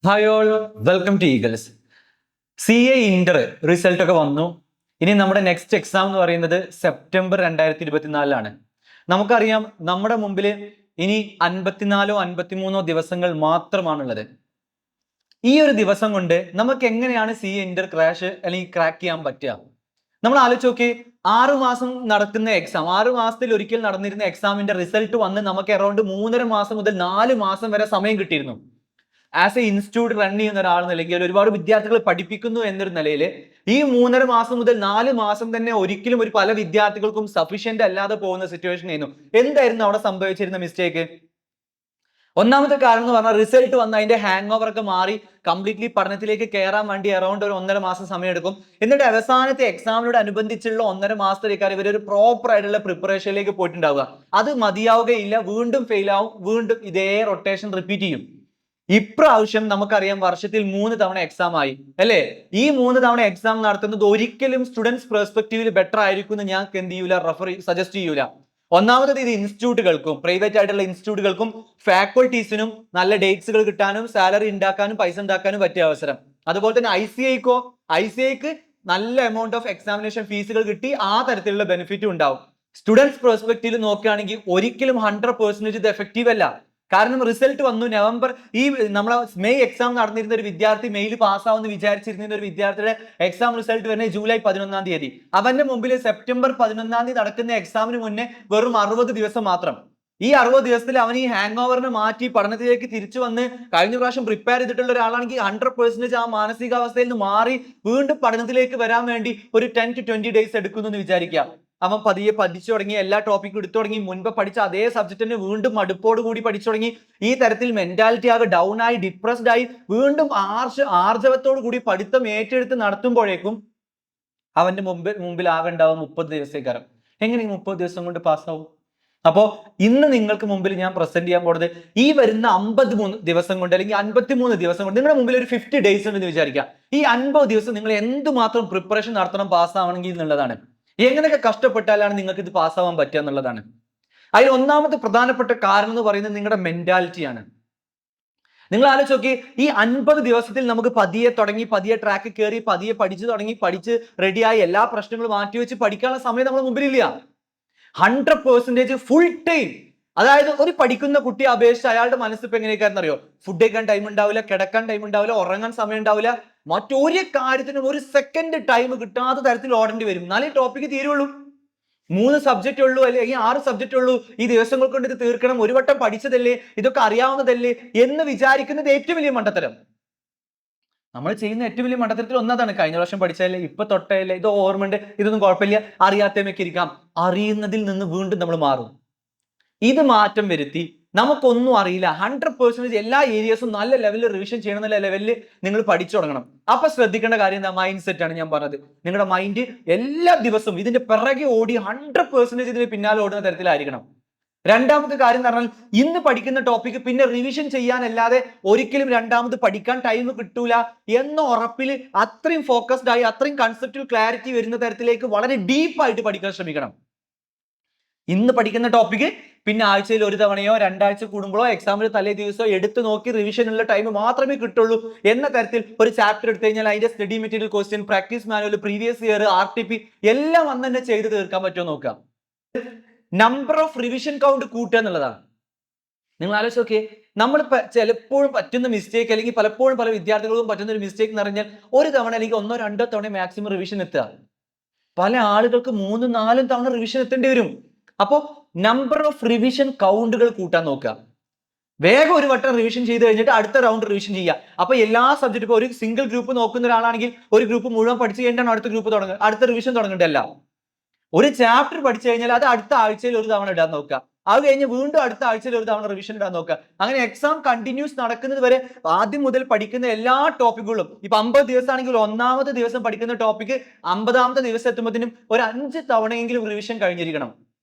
Hi all, welcome to Eagles. CA inter result ഒക്കെ വന്നു. ഇനി നമ്മുടെ നെക്സ്റ്റ് എക്സാം എന്ന് പറയുന്നത് സെപ്റ്റംബർ 2024 നമുക്കറിയാം നമ്മുടെ മുമ്പിൽ ഇനി 54-53 ദിവസങ്ങൾ മാത്രമാണുള്ളത്. ഈ ഒരു ദിവസം കൊണ്ട് നമുക്ക് എങ്ങനെയാണ് CA ഇന്റർ ക്രാഷ് അല്ലെങ്കിൽ ക്രാക്ക് ചെയ്യാൻ പറ്റുക? നമ്മൾ ആലോചിച്ച് നോക്കി, 6 മാസം നടക്കുന്ന എക്സാം, 6 മാസത്തിൽ ഒരിക്കൽ നടന്നിരുന്ന എക്സാമിന്റെ റിസൾട്ട് വന്ന് നമുക്ക് അറൗണ്ട് 3.5 മാസം മുതൽ 4 മാസം വരെ സമയം കിട്ടിയിരുന്നു. ആസ് എ ഇൻസ്റ്റിറ്റ്യൂട്ട് റൺ ചെയ്യുന്ന ഒരാൾ നിലയ്ക്ക്, ഒരുപാട് വിദ്യാർത്ഥികൾ പഠിപ്പിക്കുന്നു എന്നൊരു നിലയിൽ ഈ 3.5 മാസം മുതൽ 4 മാസം തന്നെ ഒരിക്കലും പല വിദ്യാർത്ഥികൾക്കും സഫീഷ്യന്റ് അല്ലാതെ പോകുന്ന സിറ്റുവേഷൻ ആയിരുന്നു. എന്തായിരുന്നു അവിടെ സംഭവിച്ചിരുന്ന മിസ്റ്റേക്ക്? ഒന്നാമത്തെ കാരണം എന്ന് പറഞ്ഞാൽ റിസൾട്ട് വന്ന് അതിന്റെ ഹാങ് ഓവർ ഒക്കെ മാറി കംപ്ലീറ്റ്ലി പഠനത്തിലേക്ക് കയറാൻ വേണ്ടി അറൗണ്ട് ഒരു 1.5 മാസം സമയം എടുക്കും. എന്നിട്ട് അവസാനത്തെ എക്സാമിനോട് അനുബന്ധിച്ചുള്ള 1.5 മാസത്തേക്കാണ് ഇവർ ഒരു പ്രോപ്പർ ആയിട്ടുള്ള പ്രിപ്പറേഷനിലേക്ക് പോയിട്ടുണ്ടാവുക. അത് മതിയാവുകയില്ല, വീണ്ടും ഫെയിൽ ആവും, വീണ്ടും ഇതേ റൊട്ടേഷൻ റിപ്പീറ്റ് ചെയ്യും. ഇപ്രാവശ്യം നമുക്കറിയാം വർഷത്തിൽ 3 തവണ എക്സാം ആയി അല്ലേ? ഈ 3 തവണ എക്സാം നടത്തുന്നത് ഒരിക്കലും സ്റ്റുഡൻസ് പെർസ്പെക്റ്റീവിൽ ബെറ്റർ ആയിരിക്കും എന്ന് ഞാൻ എന്ത് ചെയ്യൂല, സജസ്റ്റ് ചെയ്യൂല. ഒന്നാമത് ഇത് ഇൻസ്റ്റിറ്റ്യൂട്ടുകൾക്കും, പ്രൈവറ്റ് ആയിട്ടുള്ള ഇൻസ്റ്റിറ്റ്യൂട്ടുകൾക്കും ഫാക്കൾട്ടീസിനും നല്ല ഡേറ്റ്സുകൾ കിട്ടാനും സാലറി ഉണ്ടാക്കാനും പൈസ ഉണ്ടാക്കാനും പറ്റിയ അവസരം. അതുപോലെ തന്നെ ICAIക്ക് നല്ല എമൗണ്ട് ഓഫ് എക്സാമിനേഷൻ ഫീസുകൾ കിട്ടി ആ തരത്തിലുള്ള ബെനിഫിറ്റും ഉണ്ടാവും. സ്റ്റുഡൻസ് പെർസ്പെക്റ്റീവിൽ നോക്കുകയാണെങ്കിൽ ഒരിക്കലും 100% ഇത് എഫക്റ്റീവ് അല്ല. കാരണം റിസൾട്ട് വന്നു നവംബർ, നമ്മളെ മെയ് എക്സാം നടന്നിരുന്ന ഒരു വിദ്യാർത്ഥി മെയിൽ പാസ്സാവുമെന്ന് വിചാരിച്ചിരുന്ന ഒരു വിദ്യാർത്ഥിയുടെ എക്സാം റിസൾട്ട് വരുന്നത് ജൂലൈ 11 തീയതി. അവന്റെ മുമ്പിൽ സെപ്റ്റംബർ 11 നടക്കുന്ന എക്സാമിന് മുന്നേ വെറും 60 ദിവസം മാത്രം. ഈ 60 ദിവസത്തിൽ അവൻ ഈ ഹാങ് ഓവറിനെ മാറ്റി പഠനത്തിലേക്ക് തിരിച്ചു വന്ന് കഴിഞ്ഞ പ്രാവശ്യം പ്രിപ്പയർ ചെയ്തിട്ടുള്ള ഒരാളാണെങ്കിൽ 100% ആ മാനസികാവസ്ഥയിൽ നിന്ന് മാറി വീണ്ടും പഠനത്തിലേക്ക് വരാൻ വേണ്ടി ഒരു 10 to 20 ഡേയ്സ് എടുക്കുന്നു എന്ന് വിചാരിക്കുക. അവൻ പതിയെ പഠിച്ചു തുടങ്ങി, എല്ലാ ടോപ്പിക്കും എടുത്തു തുടങ്ങി, മുൻപ് പഠിച്ച അതേ സബ്ജക്റ്റിന് വീണ്ടും മടുപ്പോട് കൂടി പഠിച്ചു തുടങ്ങി. ഈ തരത്തിൽ മെന്റാലിറ്റി ആകെ ഡൗൺ ആയി, ഡിപ്രസ്ഡ് ആയി, വീണ്ടും ആർജവത്തോടു കൂടി പഠിത്തം ഏറ്റെടുത്ത് നടത്തുമ്പോഴേക്കും അവന്റെ മുമ്പിൽ ആകെ ഉണ്ടാവും 30 ദിവസത്തേക്കാരം. എങ്ങനെ 30 ദിവസം കൊണ്ട് പാസ്സാവും? അപ്പോ ഇന്ന് നിങ്ങൾക്ക് മുമ്പിൽ ഞാൻ പ്രസന്റ് ചെയ്യാൻ പോകുന്നത് ഈ വരുന്ന 53 ദിവസം കൊണ്ട് അല്ലെങ്കിൽ 53 ദിവസം കൊണ്ട് നിങ്ങളുടെ മുമ്പിൽ ഒരു 50 ഡേയ്സ് ഉണ്ടെന്ന് വിചാരിക്കുക. ഈ 50 ദിവസം നിങ്ങൾ എന്തുമാത്രം പ്രിപ്പറേഷൻ നടത്തണം പാസ്സാവണമെങ്കിൽ എന്നുള്ളതാണ്. എങ്ങനെയൊക്കെ കഷ്ടപ്പെട്ടാലാണ് നിങ്ങൾക്ക് ഇത് പാസ്സാവാൻ പറ്റുക എന്നുള്ളതാണ്. അതിൽ ഒന്നാമത്തെ പ്രധാനപ്പെട്ട കാരണം എന്ന് പറയുന്നത് നിങ്ങളുടെ മെന്റാലിറ്റിയാണ്. നിങ്ങൾ ആലോചിച്ച് നോക്കി, ഈ 50 ദിവസത്തിൽ നമുക്ക് പതിയെ തുടങ്ങി, പതിയെ ട്രാക്ക് കയറി, പതിയെ പഠിച്ചു തുടങ്ങി, പഠിച്ച് റെഡിയായി എല്ലാ പ്രശ്നങ്ങളും മാറ്റിവെച്ച് പഠിക്കാനുള്ള സമയം നമ്മുടെ മുമ്പിലില്ല. 100% ഫുൾ ടൈം. അതായത് ഒരു പഠിക്കുന്ന കുട്ടിയെ അപേക്ഷിച്ച് അയാളുടെ മനസ്സിപ്പോ എങ്ങനെയൊക്കെയാണെന്ന് അറിയോ? ഫുഡ് കഴിക്കാൻ ടൈം ഉണ്ടാവില്ല, കിടക്കാൻ ടൈം ഉണ്ടാവില്ല, ഉറങ്ങാൻ സമയം ഉണ്ടാവില്ല, മറ്റൊരു കാര്യത്തിനും ഒരു സെക്കൻഡ് ടൈം കിട്ടാത്ത തരത്തിൽ ഓടേണ്ടി വരും. എന്നാലേ ടോപ്പിക്ക് തീരുള്ളൂ. 3 സബ്ജക്റ്റ് ഉള്ളൂ അല്ലെങ്കിൽ 6 സബ്ജക്റ്റ് ഉള്ളൂ, ഈ ദിവസങ്ങൾ കൊണ്ട് ഇത് തീർക്കണം, ഒരു വട്ടം പഠിച്ചതല്ലേ, ഇതൊക്കെ അറിയാവുന്നതല്ലേ എന്ന് വിചാരിക്കുന്നത് ഏറ്റവും വലിയ മണ്ടത്തരം. നമ്മൾ ചെയ്യുന്ന ഏറ്റവും വലിയ മണ്ടത്തരത്തിൽ ഒന്നതാണ്. കഴിഞ്ഞ വർഷം പഠിച്ചതല്ലേ, ഇപ്പൊ തൊട്ടല്ലേ, ഇത് ഓർമ്മയുണ്ട്, ഇതൊന്നും കുഴപ്പമില്ല, അറിയാത്തമൊക്കെ ഇരിക്കാം. അറിയുന്നതിൽ നിന്ന് വീണ്ടും നമ്മൾ മാറും. ഇത് മാറ്റം വരുത്തി നമുക്കൊന്നും അറിയില്ല, 100% എല്ലാ ഏരിയസും നല്ല ലെവലിൽ റിവിഷൻ ചെയ്യണം എന്നുള്ള ലെവലിൽ നിങ്ങൾ പഠിച്ചു തുടങ്ങണം. അപ്പൊ ശ്രദ്ധിക്കേണ്ട കാര്യം എന്താ? മൈൻഡ് സെറ്റ് ആണ് ഞാൻ പറഞ്ഞത്. നിങ്ങളുടെ മൈൻഡ് എല്ലാ ദിവസവും ഇതിന്റെ പിറകെ ഓടി 100% ഇതിന് പിന്നാലെ ഓടുന്ന തരത്തിലായിരിക്കണം. രണ്ടാമത്തെ കാര്യം എന്ന് പറഞ്ഞാൽ, ഇന്ന് പഠിക്കുന്ന ടോപ്പിക്ക് പിന്നെ റിവിഷൻ ചെയ്യാനല്ലാതെ ഒരിക്കലും രണ്ടാമത് പഠിക്കാൻ ടൈം കിട്ടൂല എന്ന ഉറപ്പിൽ അത്രയും ഫോക്കസ്ഡ് ആയി, അത്രയും കൺസെപ്റ്റുവൽ ക്ലാരിറ്റി വരുന്ന തരത്തിലേക്ക് വളരെ ഡീപ്പായിട്ട് പഠിക്കാൻ ശ്രമിക്കണം. ഇന്ന് പഠിക്കുന്ന ടോപ്പിക്ക് പിന്നെ ആഴ്ചയിൽ ഒരു തവണയോ 2 ആഴ്ച കൂടുമ്പോഴോ എക്സാമിന് തലേ ദിവസമോ എടുത്തു നോക്കി റിവിഷനുള്ള ടൈം മാത്രമേ കിട്ടുള്ളൂ എന്ന തരത്തിൽ ഒരു ചാപ്റ്റർ എടുത്തു കഴിഞ്ഞാൽ അതിന്റെ study material question, practice manual, previous year, RTP എല്ലാം അന്ന് തന്നെ ചെയ്ത് തീർക്കാൻ പറ്റുമോ നോക്കാം. നമ്പർ ഓഫ് റിവിഷൻ കൗണ്ട് കൂട്ടുക എന്നുള്ളതാണ്. നിങ്ങൾ ആലോചിച്ച് നോക്കിയേ, നമ്മൾ ചിലപ്പോഴും പറ്റുന്ന മിസ്റ്റേക്ക്, അല്ലെങ്കിൽ പലപ്പോഴും പല വിദ്യാർത്ഥികൾക്കും പറ്റുന്ന ഒരു മിസ്റ്റേക്ക് എന്ന് പറഞ്ഞാൽ ഒരു തവണ അല്ലെങ്കിൽ 1-2 തവണ മാക്സിമം റിവിഷൻ എത്തുക. പല ആളുകൾക്ക് 3-4 തവണ റിവിഷൻ എത്തേണ്ടി വരും. അപ്പോൾ നമ്പർ ഓഫ് റിവിഷൻ കൗണ്ടുകൾ കൂട്ടാൻ നോക്കുക. വേഗം ഒരു വട്ടം റിവിഷൻ ചെയ്ത് കഴിഞ്ഞിട്ട് അടുത്ത റൗണ്ട് റിവിഷൻ ചെയ്യുക. അപ്പൊ എല്ലാ സബ്ജക്റ്റും, ഇപ്പോൾ ഒരു സിംഗിൾ ഗ്രൂപ്പ് നോക്കുന്ന ഒരാളാണെങ്കിൽ ഒരു ഗ്രൂപ്പ് മുഴുവൻ പഠിച്ചു കഴിഞ്ഞിട്ടാണ് അടുത്ത റിവിഷൻ തുടങ്ങേണ്ടതല്ല. ഒരു ചാപ്റ്റർ പഠിച്ചു കഴിഞ്ഞാൽ അത് അടുത്ത ആഴ്ചയിൽ ഒരു തവണ ഇടാൻ നോക്കുക. അത് കഴിഞ്ഞ് വീണ്ടും അടുത്ത ആഴ്ചയിൽ ഒരു തവണ റിവിഷൻ ഇടാൻ നോക്കുക. അങ്ങനെ എക്സാം കണ്ടിന്യൂസ് നടക്കുന്നത് വരെ ആദ്യം മുതൽ പഠിക്കുന്ന എല്ലാ ടോപ്പിക്കുകളും, ഇപ്പൊ 50 ദിവസമാണെങ്കിൽ 1ാമത്തെ ദിവസം പഠിക്കുന്ന ടോപ്പിക്ക് 50ാമത്തെ ദിവസം എത്തുമ്പോഴത്തേനും ഒരു 5 തവണയെങ്കിലും റിവിഷൻ കഴിഞ്ഞിരിക്കണം.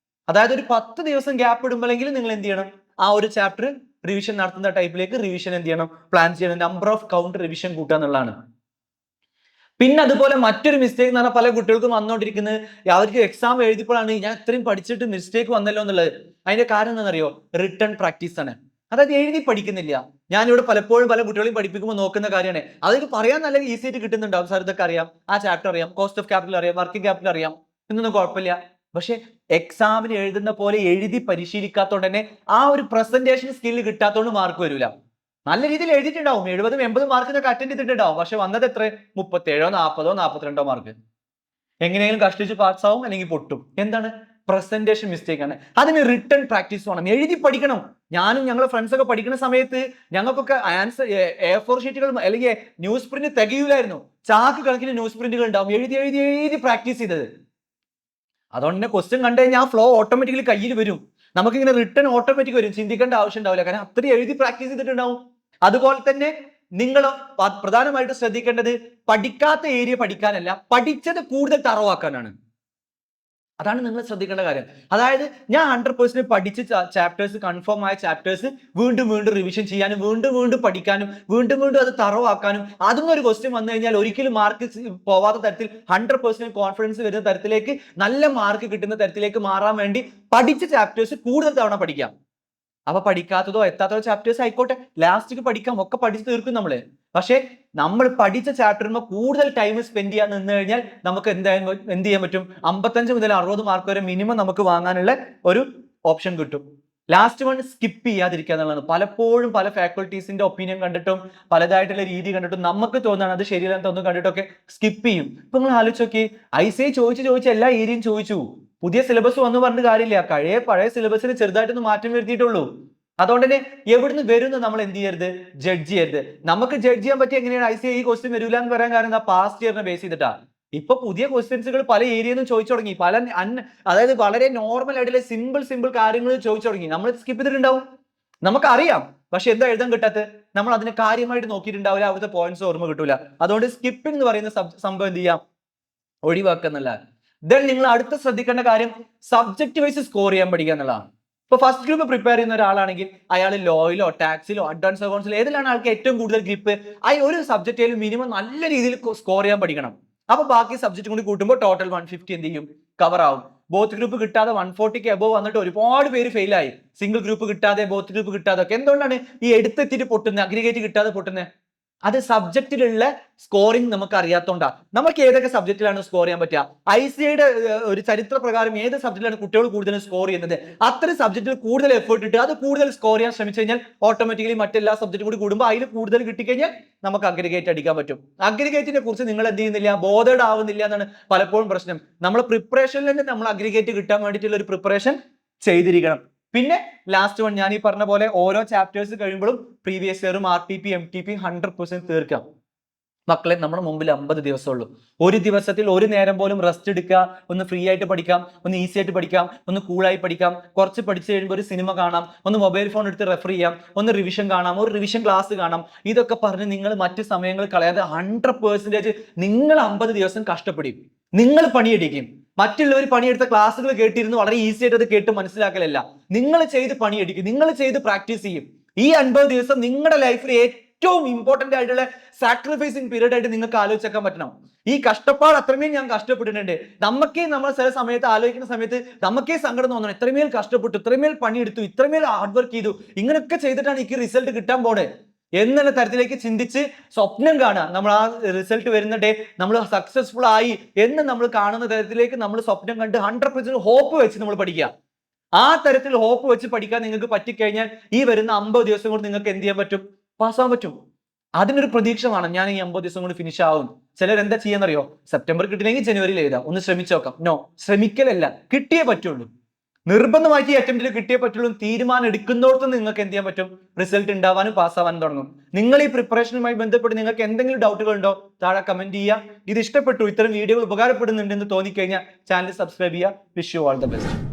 അതായത് ഒരു 10 ദിവസം ഗ്യാപ്പ് ഇടുമ്പോഴെങ്കിലും നിങ്ങൾ എന്ത് ചെയ്യണം? ആ ഒരു ചാപ്റ്റർ റിവിഷൻ നടത്തുന്ന ടൈപ്പിലേക്ക് റിവിഷൻ എന്ത് ചെയ്യണം? പ്ലാൻ ചെയ്യണം. നമ്പർ ഓഫ് കൗണ്ട് റിവിഷൻ കൂട്ടുക എന്നുള്ളതാണ്. പിന്നെ അതുപോലെ മറ്റൊരു മിസ്റ്റേക്ക് എന്ന് പറഞ്ഞാൽ പല കുട്ടികൾക്കും വന്നുകൊണ്ടിരിക്കുന്നത്, അവർക്ക് എക്സാം എഴുതിയപ്പോഴാണ് ഞാൻ ഇത്രയും പഠിച്ചിട്ട് മിസ്റ്റേക്ക് വന്നല്ലോ എന്നുള്ളത്. അതിന്റെ കാരണം എന്താണെന്നറിയോ? റിട്ടേൺ പ്രാക്ടീസ് ആണ്. അതായത് എഴുതി പഠിക്കുന്നില്ല. ഞാനിവിടെ പലപ്പോഴും പല കുട്ടികളെയും പഠിപ്പിക്കുമ്പോൾ നോക്കുന്ന കാര്യമാണ്. അതൊക്കെ പറയാൻ നല്ല ഈസി ആയിട്ട് കിട്ടുന്നുണ്ടാവും. സാർ ഇതൊക്കെ അറിയാം, ആ ചാപ്റ്റർ അറിയാം, കോസ്റ്റ് ഓഫ് ക്യാപിറ്റൽ അറിയാം, വർക്കിംഗ് ക്യാപിറ്റൽ അറിയാം, ഇതൊന്നും കുഴപ്പമില്ല. പക്ഷെ എക്സാമിന് എഴുതുന്ന പോലെ എഴുതി പരിശീലിക്കാത്തതുകൊണ്ട് തന്നെ ആ ഒരു പ്രസന്റേഷൻ സ്കില്ല് കിട്ടാത്തതുകൊണ്ട് മാർക്ക് വരില്ല. നല്ല രീതിയിൽ എഴുതിയിട്ടുണ്ടാവും, 70-80 മാർക്കിനൊക്കെ അറ്റൻഡ് ചെയ്തിട്ടുണ്ടാവും. പക്ഷെ വന്നത് എത്ര? 37, 40, 42 മാർക്ക്. എങ്ങനെയെങ്കിലും കഷ്ടിച്ച് പാസ്സാവും, അല്ലെങ്കിൽ പൊട്ടും. എന്താണ്? പ്രസന്റേഷൻ മിസ്റ്റേക്ക് ആണ്. അതിന് റിട്ടേൺ പ്രാക്ടീസ് വേണം, എഴുതി പഠിക്കണം. ഞാനും ഞങ്ങളുടെ ഫ്രണ്ട്സ് ഒക്കെ പഠിക്കുന്ന സമയത്ത് ഞങ്ങൾക്കൊക്കെ ആൻസർ A4 ഷീറ്റുകൾ അല്ലെങ്കിൽ ന്യൂസ് പ്രിന്റ് തികയൂലായിരുന്നു. ചാക്ക് കണക്കിന് ന്യൂസ് പ്രിന്റുകൾ ഉണ്ടാവും, എഴുതി എഴുതി എഴുതി പ്രാക്ടീസ് ചെയ്തത്. അതുകൊണ്ട് തന്നെ ക്വസ്റ്റ്യൻ കണ്ടു കഴിഞ്ഞാൽ ഫ്ലോ ഓട്ടോമാറ്റിക്കലി കയ്യിൽ വരും. നമുക്കിങ്ങനെ റിട്ടേൺ ഓട്ടോമാറ്റിക് വരും, ചിന്തിക്കേണ്ട ആവശ്യം ഉണ്ടാവില്ല, കാരണം അത്രയും എഴുതി പ്രാക്ടീസ് ചെയ്തിട്ടുണ്ടാവും. അതുപോലെ തന്നെ നിങ്ങൾ പ്രധാനമായിട്ട് ശ്രദ്ധിക്കേണ്ടത് പഠിക്കാത്ത ഏരിയ പഠിക്കാനല്ല, പഠിച്ചത് കൂടുതൽ തറവാക്കാനാണ്. അതാണ് നിങ്ങൾ ശ്രദ്ധിക്കേണ്ട കാര്യം. അതായത് ഞാൻ 100% പഠിച്ച ചാപ്റ്റേഴ്സ്, കൺഫേം ആയ ചാപ്റ്റേഴ്സ് വീണ്ടും വീണ്ടും റിവിഷൻ ചെയ്യാനും വീണ്ടും വീണ്ടും പഠിക്കാനും വീണ്ടും വീണ്ടും അത് തറവാക്കാനും, അതൊന്നും ഒരു ക്വസ്റ്റ്യൻ വന്നു കഴിഞ്ഞാൽ ഒരിക്കലും മാർക്ക് പോവാത്ത തരത്തിൽ 100% കോൺഫിഡൻസ് വരുന്ന തരത്തിലേക്ക്, നല്ല മാർക്ക് കിട്ടുന്ന തരത്തിലേക്ക് മാറാൻ വേണ്ടി പഠിച്ച ചാപ്റ്റേഴ്സ് കൂടുതൽ തവണ പഠിക്കാം. അപ്പൊ പഠിക്കാത്തതോ എത്താത്തതോ ചാപ്റ്റേഴ്സ് ആയിക്കോട്ടെ, ലാസ്റ്റിക്ക് പഠിക്കാം, ഒക്കെ പഠിച്ചു തീർക്കും നമ്മള്. പക്ഷെ നമ്മൾ പഠിച്ച ചാപ്റ്ററിന് കൂടുതൽ ടൈം സ്പെൻഡ് ചെയ്യാൻ നിന്ന് കഴിഞ്ഞാൽ നമുക്ക് എന്തായാലും എന്ത് ചെയ്യാൻ പറ്റും? 55 മുതൽ 60 മാർക്ക് വരെ മിനിമം നമുക്ക് വാങ്ങാനുള്ള ഒരു ഓപ്ഷൻ കിട്ടും. ലാസ്റ്റ് വൺ സ്കിപ്പ് ചെയ്യാതിരിക്കുക എന്നുള്ളതാണ്. പലപ്പോഴും പല ഫാക്കൽറ്റീസിന്റെ ഒപ്പീനിയൻ കണ്ടിട്ടും പലതായിട്ടുള്ള രീതി കണ്ടിട്ടും നമുക്ക് തോന്നുകയാണ് അത് ശരിയല്ലെന്ന് തോന്നുന്നു കണ്ടിട്ടൊക്കെ സ്കിപ്പ് ചെയ്യും. ഇപ്പൊ നിങ്ങൾ ആലോചിച്ച് നോക്കി, ICI ചോദിച്ച് എല്ലാ ഏരിയയും ചോദിച്ചു. പുതിയ സിലബസ് വന്നു പറഞ്ഞിട്ട് കാര്യമില്ല, പഴയ സിലബസിന് ചെറുതായിട്ടൊന്ന് മാറ്റം വരുത്തിയിട്ടുള്ളൂ. അതുകൊണ്ട് തന്നെ എവിടുന്ന് വരുന്ന നമ്മൾ എന്ത് ചെയ്യരുത്? ജഡ്ജ് ചെയ്യരുത്. നമുക്ക് ജഡ്ജ് ചെയ്യാൻ പറ്റിയ എങ്ങനെയാണ് ICI ഈ ക്വസ്റ്റ്യൻ വരില്ല എന്ന് പറയാൻ കാരണം പാസ്റ്റ് ഇയറിനെ ബേസ് ചെയ്തിട്ടാ. ഇപ്പൊ പുതിയ ക്വസ്റ്റ്യൻസുകൾ പല ഏരിയയിൽ ചോദിച്ചു തുടങ്ങി, അതായത് വളരെ നോർമൽ ആയിട്ടുള്ള സിമ്പിൾ കാര്യങ്ങൾ ചോദിച്ചു തുടങ്ങി. നമ്മൾ സ്കിപ്പ് ചെയ്തിട്ടുണ്ടാവും, നമുക്കറിയാം. പക്ഷെ എന്താ എഴുതാൻ കിട്ടാത്തത്? നമ്മൾ അതിനെ കാര്യമായിട്ട് നോക്കിയിട്ടുണ്ടാവില്ല, അവിടുത്തെ പോയിന്റ്സ് ഓർമ്മ കിട്ടൂല. അതുകൊണ്ട് സ്കിപ്പിംഗ് എന്ന് പറയുന്ന സംഭവം എന്ത് ചെയ്യാം? ഒഴിവാക്കുന്നല്ല. ദെൻ നിങ്ങൾ അടുത്ത ശ്രദ്ധിക്കേണ്ട കാര്യം സബ്ജക്ട് വൈസ് സ്കോർ ചെയ്യാൻ പഠിക്കുക എന്നുള്ളതാണ്. ഇപ്പൊ ഫസ്റ്റ് ഗ്രൂപ്പ് പ്രിപ്പയർ ചെയ്യുന്ന ഒരാളാണെങ്കിൽ അയാൾ ലോയിലോ ടാക്സിലോ അഡ്വാൻസ് അക്കൗണ്ട്സിലോ ഏതിലാണ് ആൾക്ക് ഏറ്റവും കൂടുതൽ ഗ്രിപ്പ്, ഒരു സബ്ജക്റ്റിലും മിനിമം നല്ല രീതിയിൽ സ്കോർ ചെയ്യാൻ പഠിക്കണം. അപ്പൊ ബാക്കി സബ്ജക്ട് കൂടി കൂട്ടുമ്പോൾ ടോട്ടൽ 150 എന്ത് ചെയ്യും? കവർ ആവും. ബോത്ത് ഗ്രൂപ്പ് കിട്ടാതെ 140ക്ക് എബോവ് വന്നിട്ട് ഒരുപാട് പേര് ഫെയിൽ ആയി. സിംഗിൾ ഗ്രൂപ്പ് കിട്ടാതെ, ബോത്ത് ഗ്രൂപ്പ് കിട്ടാതെ ഒക്കെ. എന്തുകൊണ്ടാണ് ഈ എടുത്തെത്തിയിട്ട് പൊട്ടുന്നത്, അഗ്രിഗേറ്റ് കിട്ടാതെ പൊട്ടുന്നത്? അത് സബ്ജക്റ്റിലുള്ള സ്കോറിംഗ് നമുക്ക് അറിയാത്തോണ്ടാണ്. നമുക്ക് ഏതൊക്കെ സബ്ജക്റ്റിലാണ് സ്കോർ ചെയ്യാൻ പറ്റുക? ICIയുടെ ഒരു ചരിത്ര പ്രകാരം ഏത് സബ്ജക്റ്റിലാണ് കുട്ടികൾ കൂടുതൽ സ്കോർ ചെയ്യുന്നത്, അത്രയും സബ്ജക്റ്റിൽ കൂടുതൽ എഫേർട്ട് ഇട്ട് അത് കൂടുതൽ സ്കോർ ചെയ്യാൻ ശ്രമിച്ചു കഴിഞ്ഞാൽ ഓട്ടോമാറ്റിക്കലി മറ്റെല്ലാ സബ്ജക്റ്റും കൂടി കൂടുമ്പോൾ അതിൽ കൂടുതൽ കിട്ടിക്കഴിഞ്ഞാൽ നമുക്ക് അഗ്രിഗേറ്റ് അടിക്കാൻ പറ്റും. അഗ്രിഗേറ്റിനെ കുറിച്ച് നിങ്ങൾ എന്ത് ചെയ്യുന്നില്ല? ബോധേഡ് ആവുന്നില്ല എന്നാണ് പലപ്പോഴും പ്രശ്നം. നമ്മൾ പ്രിപ്പറേഷനിൽ തന്നെ നമ്മൾ അഗ്രിഗേറ്റ് കിട്ടാൻ വേണ്ടിയിട്ടുള്ള ഒരു പ്രിപ്പറേഷൻ ചെയ്തിരിക്കണം. പിന്നെ ലാസ്റ്റ് വൺ, ഞാൻ ഈ പറഞ്ഞ പോലെ ഓരോ ചാപ്റ്റേഴ്സ് കഴിയുമ്പോഴും പ്രീവിയസ് ഇയറും RTP MTP 100% തീർക്കാം. മക്കളെ, നമ്മുടെ മുമ്പിൽ 50 ദിവസമുള്ളൂ. ഒരു ദിവസത്തിൽ ഒരു നേരം പോലും റെസ്റ്റ് എടുക്കുക, ഒന്ന് ഫ്രീ ആയിട്ട് പഠിക്കാം, ഒന്ന് ഈസി ആയിട്ട് പഠിക്കാം, ഒന്ന് കൂളായി പഠിക്കാം, കുറച്ച് പഠിച്ചു കഴിയുമ്പോൾ ഒരു സിനിമ കാണാം, ഒന്ന് മൊബൈൽ ഫോൺ എടുത്ത് റെഫർ ചെയ്യാം, ഒന്ന് റിവിഷൻ കാണാം, ഒരു റിവിഷൻ ക്ലാസ് കാണാം. ഇതൊക്കെ പറഞ്ഞ് നിങ്ങൾ മറ്റ് സമയങ്ങൾ കളയാതെ 100% നിങ്ങൾ 50 ദിവസം കഷ്ടപ്പെടും, നിങ്ങൾ പണിയെടുക്കും. മറ്റുള്ളവർ പണിയെടുത്ത ക്ലാസ്സുകൾ കേട്ടിരുന്ന് വളരെ ഈസി ആയിട്ട് അത് കേട്ട് മനസ്സിലാക്കലല്ല, നിങ്ങൾ ചെയ്ത് പണിയെടുക്കും, നിങ്ങൾ ചെയ്ത് പ്രാക്ടീസ് ചെയ്യും. ഈ 50 ദിവസം നിങ്ങളുടെ ലൈഫിൽ ഏറ്റവും ഇമ്പോർട്ടന്റ് ആയിട്ടുള്ള സാക്രിഫൈസിങ് പീരീഡ് ആയിട്ട് നിങ്ങൾക്ക് ആലോചിച്ചേക്കാൻ പറ്റണം. ഈ കഷ്ടപ്പാട് അത്രമേൽ ഞാൻ കഷ്ടപ്പെട്ടിട്ടുണ്ട്. നമ്മൾ ചില സമയത്ത് ആലോചിക്കുന്ന സമയത്ത് നമുക്കേ സങ്കടം തോന്നണം, ഇത്രമേൽ കഷ്ടപ്പെട്ടു, ഇത്രമേൽ പണിയെടുത്തു, ഇത്രമേൽ ഹാർഡ് വർക്ക് ചെയ്തു, ഇങ്ങനെയൊക്കെ ചെയ്തിട്ടാണ് എനിക്ക് റിസൾട്ട് കിട്ടാൻ പോണേ എന്നുള്ള തരത്തിലേക്ക് ചിന്തിച്ച് സ്വപ്നം കാണുക. നമ്മൾ ആ റിസൾട്ട് വരുന്ന ഡേ നമ്മൾ സക്സസ്ഫുൾ ആയി എന്ന് നമ്മൾ കാണുന്ന തരത്തിലേക്ക് നമ്മൾ സ്വപ്നം കണ്ട് 100% ഹോപ്പ് വെച്ച് നമ്മൾ പഠിക്കുക. ആ തരത്തിൽ ഹോപ്പ് വെച്ച് പഠിക്കാൻ നിങ്ങൾക്ക് പറ്റിക്കഴിഞ്ഞാൽ ഈ വരുന്ന 50 ദിവസം കൊണ്ട് നിങ്ങൾക്ക് എന്ത് ചെയ്യാൻ പറ്റും? പാസ്സാൻ പറ്റും. അതിനൊരു പ്രതീക്ഷ വേണം, ഞാൻ ഈ 50 ദിവസം കൊണ്ട് ഫിനിഷ് ആവും. ചിലർ എന്താ ചെയ്യാന്നറിയോ? സെപ്റ്റംബർ കിട്ടില്ലെങ്കിൽ ജനുവരിയിൽ എഴുതാം, ഒന്ന് ശ്രമിച്ചു നോക്കാം. നോ, ശ്രമിക്കലല്ല, കിട്ടിയേ പറ്റുള്ളൂ. നിർബന്ധമായിട്ട് ഈ അറ്റംപ്റ്റിൽ കിട്ടിയേ പറ്റുള്ളൂ. തീരുമാനം എടുക്കുന്നിടത്ത് നിങ്ങൾക്ക് എന്ത് ചെയ്യാൻ പറ്റും? റിസൾട്ട് ഉണ്ടാവാനും പാസ്സാവാനും തുടങ്ങും. നിങ്ങൾ ഈ പ്രിപ്പറേഷനുമായി ബന്ധപ്പെട്ട് നിങ്ങൾക്ക് എന്തെങ്കിലും ഡൗട്ടുകൾ ഉണ്ടോ? താഴെ കമന്റ് ചെയ്യുക. ഇത് ഇഷ്ടപ്പെട്ടു, ഇത്തരം വീഡിയോകൾ ഉപകാരപ്പെടുന്നുണ്ടെന്ന് തോന്നിക്കഴിഞ്ഞാൽ ചാനൽ സബ്സ്ക്രൈബ് ചെയ്യുക. Wish you all the best.